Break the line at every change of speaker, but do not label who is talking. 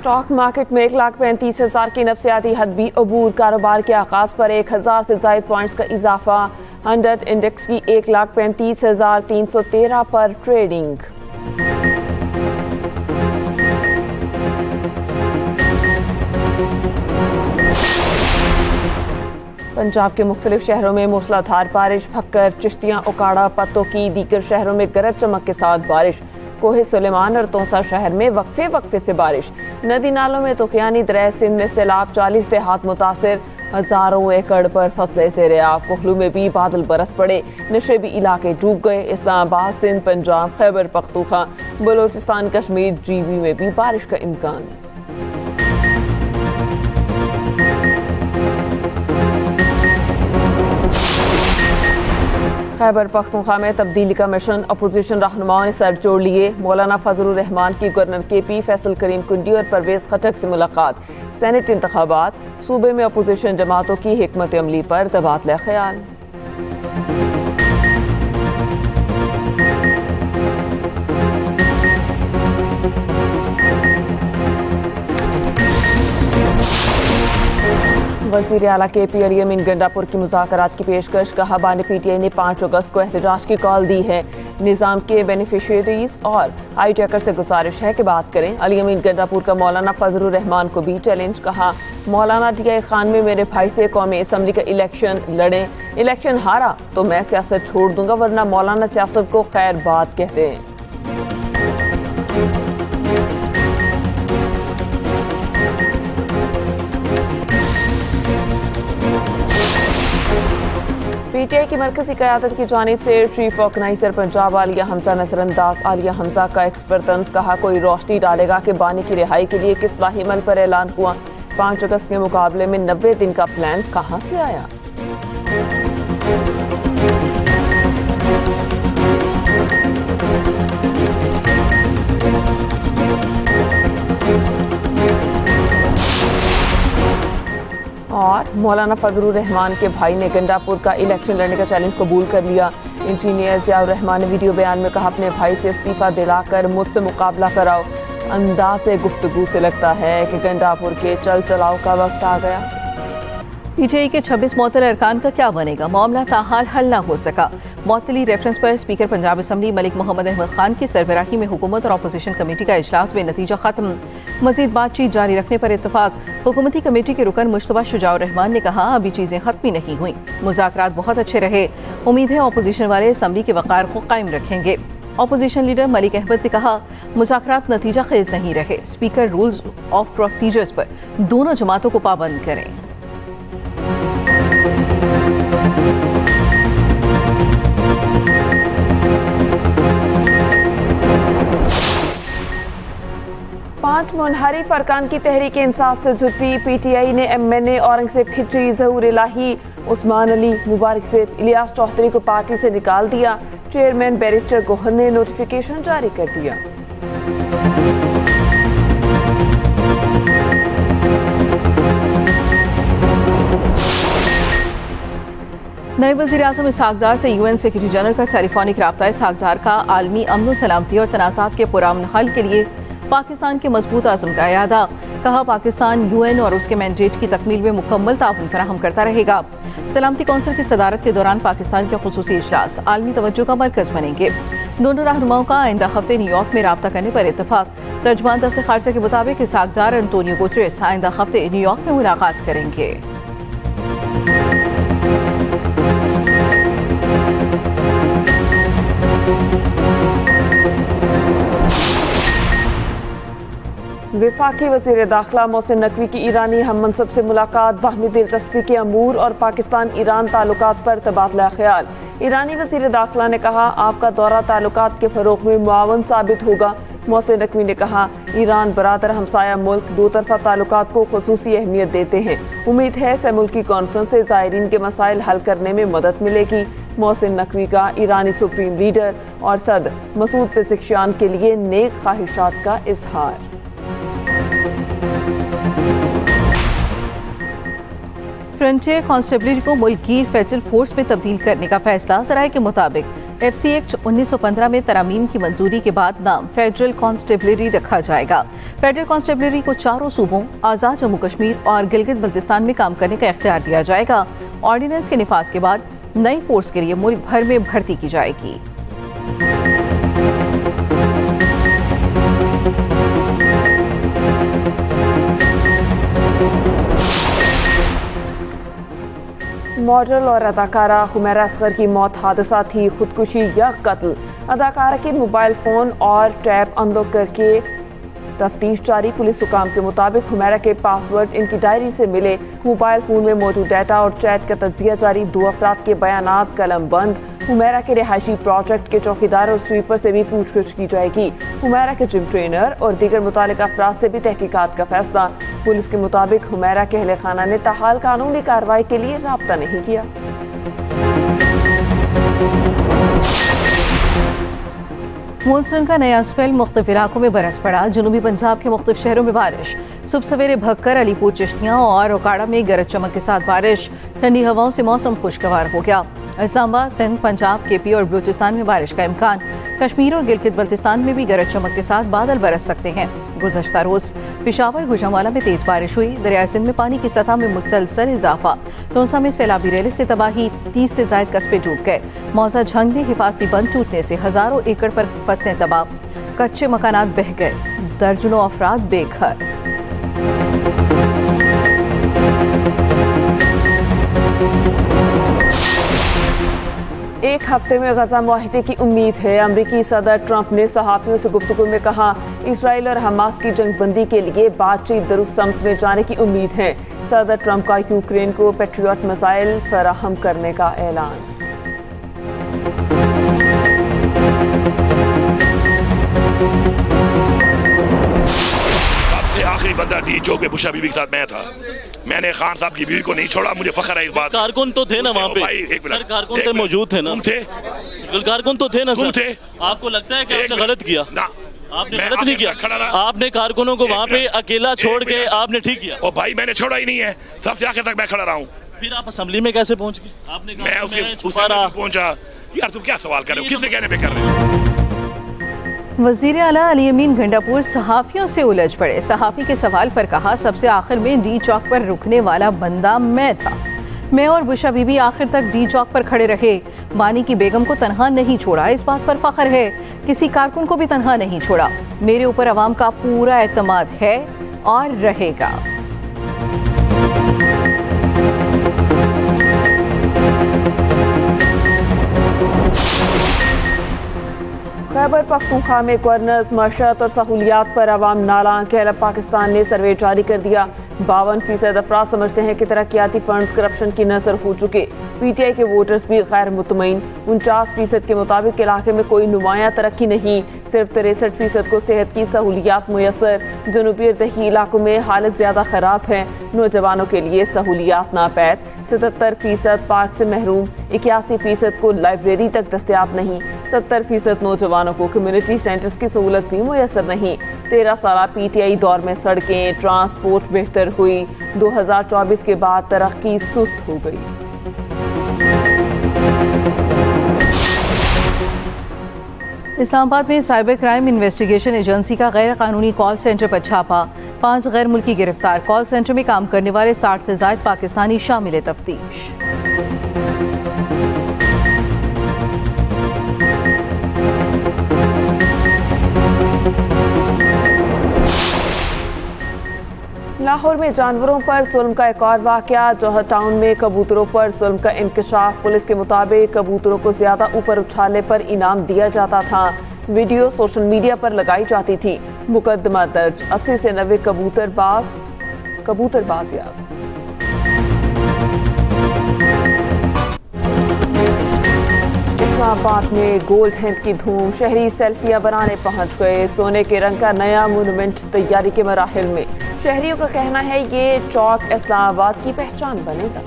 Stock market में 1,35,000 की नफसियाती हद भी अबूर। कारोबार के आगाज पर 1,000 से ज़ायद पॉइंट्स का इजाफा। 100 इंडेक्स की 1,35,313 पर ट्रेडिंग। पंजाब के मुख्तलिफ शहरों में मूसलाधार बारिश। भक्कर, चिश्तियाँ, उकाड़ा, पत्तों की दीगर शहरों में गरज चमक के साथ बारिश। कोहे सुलेमान और तोसा शहर में वक्फे वक्फे से बारिश। नदी नालों में तुखियानी दरिया सिंध में सैलाब। 40 देहात मुतासिर। हजारों एकड़ पर फसलें से रेआब। कोहलू में भी बादल बरस पड़े। नशेबी इलाके डूब गए। इस्लामाबाद, सिंध, पंजाब, खैबर पख्तूनख्वा, बलोचिस्तान, कश्मीर, जीबी में भी बारिश का इम्कान। खैबर पख्तूनख्वा में तब्दीली का मिशन। अपोजिशन रहनुमाओं ने सर जोड़ लिए। मौलाना फजलुर रहमान की गवर्नर KP फैसल करीम कुंडी और परवेज खटक से मुलाकात। सेनेट इंतखाबात, सूबे में अपोजिशन जमातों की हिकमत अमली पर तबादला ख्याल। वज़ीर आला KP अली अमीन गंडापुर की मुज़ाकरात की पेशकश। कहा बानी PTI ने 5 अगस्त को एहतजाज की कॉल दी है। निज़ाम के बेनिफिशरीज और हाईटेकर से गुजारिश है कि बात करें। अली अमीन गंडापुर का मौलाना फजलुर रहमान को भी चैलेंज। कहा मौलाना DI खान में मेरे भाई से कौमी असम्बली का इलेक्शन लड़ें। इलेक्शन हारा तो मैं सियासत छोड़ दूंगा, वरना मौलाना सियासत को खैर बात कहते हैं। PTI की मरकजी क़यादत की जानिब से चीफ ऑर्गेनाइजर पंजाब आलिया हमजा नजरअंदाज। आलिया हमजा का एक्सपर्ट तंज। कहा कोई रोशनी डालेगा कि बानी की रिहाई के लिए किस लाहिमल पर ऐलान हुआ। 5 अगस्त के मुकाबले में 90 दिन का प्लान कहां से आया। और मौलाना फजलुर रहमान के भाई ने गंडापुर का इलेक्शन लड़ने का चैलेंज कबूल कर लिया। इंजीनियर ज़ियाउर रहमान ने वीडियो बयान में कहा अपने भाई से इस्तीफा दिलाकर मुझसे मुकाबला कराओ। अंदाज़े गुफ्तगू से लगता है कि गंडापुर के चल चलाव का वक्त आ गया।
PTI के 26 मुअत्तल अरकान का क्या बनेगा। मामला ताहाल हल न हो सका। मुअत्तली रेफरेंस पर स्पीकर पंजाब असम्बली मलिक मोहम्मद अहमद खान की सरबराही में हुकूमत और अपोजिशन कमेटी का इजलास में नतीजा खत्म। मजीद बातचीत जारी रखने पर इत्तफाक। हुकूमती कमेटी के रुकन मुश्तबा शुजाउर रहमान ने कहा अभी चीजें खत्म ही नहीं हुई। मुज़ाकरात बहुत अच्छे रहे। उम्मीद है अपोजिशन वाले असम्बली के वक़ार को कायम रखेंगे। अपोजिशन लीडर मलिक अहमद ने कहा मुज़ाकरात नतीजा खेज नहीं रहे। स्पीकर रूल्स ऑफ प्रोसीजर्स पर दोनों जमातों को पाबंद करें।
पांच मुनहरिफ अरकान की तहरीक इंसाफ से छुट्टी। PTI ने MNA औरंगजेब खिचरी, ज़हूर इलाही, उस्मान अली, मुबारक सेब, इलियास चौधरी को पार्टी से निकाल दिया। चेयरमैन बैरिस्टर गोहर ने नोटिफिकेशन जारी कर दिया।
नए वज़ीर आज़म इसहाक़ से UN सेक्रेटरी जनरल का टेलीफोनिक राब्ता। इसहाक़ का आलमी अमन सलामती और तनाज़ात के पुरअमन हल के लिए पाकिस्तान के मजबूत आज़म का इरादा। कहा पाकिस्तान UN और उसके मैंडेट की तकमील में मुकम्मल ताउन फराहम करता रहेगा। सलामती कौंसिल की सदारत के दौरान पाकिस्तान के खुसूसी इजलास आलमी तवज्जो का मरकज बनेंगे। दोनों रहनुमाओं का आइंदा हफ्ते न्यूयॉर्क में राब्ता करने पर इत्तफाक। तर्जुमान दस्ते खारजा के मुताबिक इसहाक़ एंटोनियो गुतरेस आइंदा हफ्ते न्यूयॉर्क में मुलाकात करेंगे।
वफाकी वज़ीर दाखिला मोहसिन नकवी की ईरानी हम मनसब से मुलाकात। बाहमी दिलचस्पी के अमूर और पाकिस्तान ईरान ताल्लुकात पर तबादला ख्याल। ईरानी वज़ीर दाखिला ने कहा आपका दौरा ताल्लुकात के फ़रोग़ में मुआवन साबित होगा। मोहसिन नकवी ने कहा ईरान बरादर हमसाया मुल्क दो तरफ़ा ताल्लुकात को ख़ुसूसी अहमियत देते हैं। उम्मीद है मुल्की कॉन्फ्रेंस से ज़ायरीन के मसाइल हल करने में मदद मिलेगी। मोहसिन नकवी का ईरानी सुप्रीम लीडर और सदर मसूद पेज़ेश्कियान के लिए नेक ख्वाहिशात का इजहार।
फ्रंटियर कांस्टेबलरी को मुल्कगीर फेडरल फोर्स में तब्दील करने का फैसला। ज़राए के मुताबिक FC एक्ट 1915 में तरामीम की मंजूरी के बाद नाम फेडरल कांस्टेबलरी रखा जाएगा। फेडरल कांस्टेबलरी को चारों सूबों, आज़ाद जम्मू कश्मीर और गिलगित बल्तिस्तान में काम करने का इख्तियार दिया जाएगा। ऑर्डिनेंस के निफाज के बाद नई फोर्स के लिए मुल्क भर में भर्ती की जाएगी।
मॉडल और अदाकारा हुमैरा असगर की मौत हादसा थी, खुदकुशी या कत्ल। अदाकारा के मोबाइल फ़ोन और टैब अनलॉक करके तफ्तीश जारी। पुलिस हुकाम के मुताबिक हुमैरा के पासवर्ड इनकी डायरी से मिले। मोबाइल फ़ोन में मौजूद डाटा और चैट का तज्जिया जारी। 2 अफराद के बयानात कलम बंद। हुमैरा के रिहायशी प्रोजेक्ट के चौकीदार और स्वीपर से भी पूछताछ की जाएगी। हुमैरा के जिम ट्रेनर और दीगर मुतालिका अफराद से भी तहकीकात का फैसला। पुलिस के मुताबिक हुमैरा के अहले खाना ने ताहाल कानूनी कार्रवाई के लिए राब्ता नहीं किया।
मानसून का नया स्पेल मुख्तलिफ इलाकों में बरस पड़ा। जनूबी पंजाब के मुख्तलिफ शहरों में बारिश। सुबह सवेरे भक्कर, अलीपुर, चिश्तियाँ और ओकाड़ा में गरज चमक के साथ बारिश। ठंडी हवाओं से मौसम खुशगवार हो गया। इस्लामाबाद, सिंध, पंजाब, KP और बलूचिस्तान में बारिश का इम्कान। कश्मीर और गिलगित बल्तिस्तान में भी गरज चमक के साथ बादल बरस सकते हैं। गुज़श्ता रोज पेशावर, गुजरांवाला में तेज बारिश हुई। दरियाए सिंध में पानी की सतह में मुसलसल इजाफा। तोंसा में सैलाबी रेले से तबाही, 30 से ज्यादा कस्बे डूब गए। मौजा झंग में हिफाजती बंद टूटने से हजारों एकड़ पर फसलें तबाह। कच्चे मकानात बह गए, दर्जनों अफराद बेघर।
एक हफ्ते में गजा मुआहिदे की उम्मीद है। अमरीकी सदर ट्रंप ने सहाफियों से गुफ्तगू में कहा, इसराइल और हमास की जंगबंदी के लिए बातचीत दुरुस्त समत में जाने की उम्मीद है। सदर ट्रंप का यूक्रेन को पैट्रियट मिसाइल फराहम करने का ऐलान।
सबसे आखिरी बंदा डी चौक पे बुशा बीबी के साथ मैं था। मैंने खान साहब की बीवी को नहीं छोड़ा, मुझे फख्र है इस बात।
कारकुन तो थे ना वहाँ पे, सर कारकुन तो मौजूद थे ना।
तुम थे,
कारकुन तो थे ना सर।
थे।
आपको लगता है कि आपने गलत किया?
ना,
आपने गलत नहीं किया। आपने कारकुनों को वहाँ पे अकेला छोड़ के आपने ठीक किया।
ओ भाई मैंने छोड़ा ही नहीं है, सबसे आखिर तक मैं खड़ा रहा हूँ।
फिर आप असेंबली में कैसे पहुँच गए? आपने कहा
मैं उसके पहुँचा। यार तुम क्या सवाल कर रहे हो, किससे कहने पे कर रहे हो?
वज़ीर आला अली अमीन गंडापुर सहाफ़ियों से उलझ पड़े। सहाफ़ी के सवाल पर कहा, सबसे आखिर में डी चौक पर रुकने वाला बंदा मैं था। मैं और बुशा बीबी आखिर तक डी चौक पर खड़े रहे। बानी की बेगम को तनहा नहीं छोड़ा, इस बात पर फख्र है। किसी कारकुन को भी तनहा नहीं छोड़ा। मेरे ऊपर अवाम का पूरा एतमाद है और रहेगा।
खैबर पख्तूनख्वा में गवर्नर्स मशत और सहूलियात पर अवाम नालां। कहलब पाकिस्तान ने सर्वे जारी कर दिया। 52% अफराद समझते हैं कि तरक्याती फंड्स करप्शन की नजर हो चुके। PTI के वोटर्स भी गैर मुतमईन। 49% के मुताबिक इलाके में कोई नुमाया तरक्की नहीं। सिर्फ 63% को सेहत की सहूलियात मुयसर। जनूबी दही इलाकों में हालत ज्यादा खराब है। नौजवानों के लिए सहूलियात नापैद। 77% पार्क से महरूम। 81% को लाइब्रेरी तक दस्तयाब नहीं। 70% नौजवानों को कम्युनिटी सेंटर्स की सहूलत भी मुयसर नहीं। 13 साल PTI दौर में सड़कें, ट्रांसपोर्ट बेहतर हुई। 2024 के बाद तरक्की सुस्त हो गई।
इस्लामाबाद में साइबर क्राइम इन्वेस्टिगेशन एजेंसी का गैर कानूनी कॉल सेंटर पर छापा। 5 गैर मुल्की गिरफ्तार। कॉल सेंटर में काम करने वाले 60 से ज्यादा पाकिस्तानी शामिल तफ्तीश।
लाहौर में जानवरों पर जुल्म का एक और वाकया। जौहर टाउन में कबूतरों पर जुल्म का इंकशाफ। पुलिस के मुताबिक कबूतरों को ज्यादा ऊपर उछालने पर इनाम दिया जाता था। वीडियो सोशल मीडिया पर लगाई जाती थी। मुकदमा दर्ज। 80 से 90 कबूतरबाज याब। इस्लामाबाद में गोल्ड हैंड की धूम। शहरी सेल्फियां बनाने पहुंच गए। सोने के रंग का नया मोनूमेंट तैयारी के मराहिल में। शहरियों का कहना है ये चौक इस्लामाबाद की पहचान बनेगा।